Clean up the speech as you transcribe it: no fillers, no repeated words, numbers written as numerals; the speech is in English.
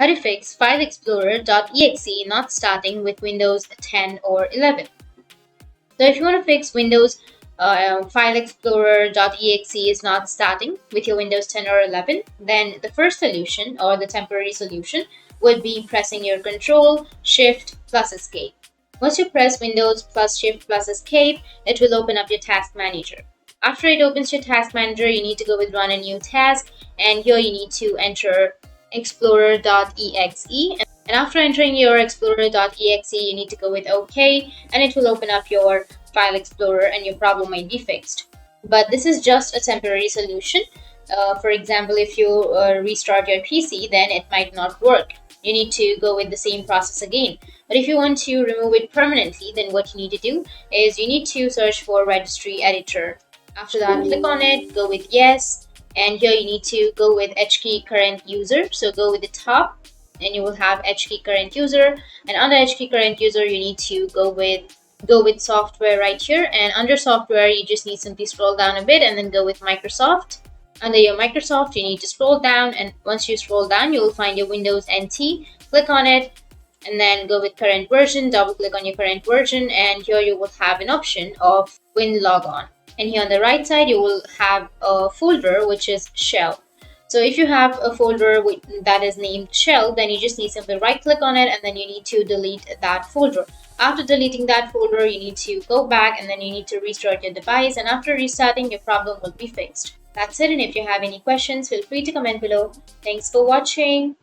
How to fix File Explorer.exe not starting with Windows 10 or 11. So if you want to fix Windows File Explorer.exe is not starting with your Windows 10 or 11, then the first solution or the temporary solution would be pressing your Ctrl Shift plus Escape. Once you press Windows plus Shift plus Escape, it will open up your task manager. After it opens your task manager, you need to go with Run a New Task, and here you need to enter Explorer.exe. And after entering your Explorer.exe, you need to go with OK, and it will open up your File Explorer and your problem might be fixed. But this is just a temporary solution. For example, if you restart your PC, then it might not work. You need to go with the same process again. But if you want to remove it permanently, then what you need to do is you need to search for Registry Editor. After that, click on it, go with Yes, and here you need to go with HKey Current User. So go with the top and you will have HKey Current User, and under HKey Current User you need to go with software right here, and under software you just need simply scroll down a bit and then go with Microsoft. Under your Microsoft you need to scroll down, and once you scroll down you will find your Windows NT. Click on it and then go with current version, double click on your current version, and here you will have an option of WinLogon. And here on the right side you will have a folder which is shell. So if you have a folder that is named shell, then you just need simply right click on it and then you need to delete that folder. After deleting that folder, you need to go back and then you need to restart your device, and after restarting, your problem will be fixed. That's it, and if you have any questions, feel free to comment below. Thanks for watching.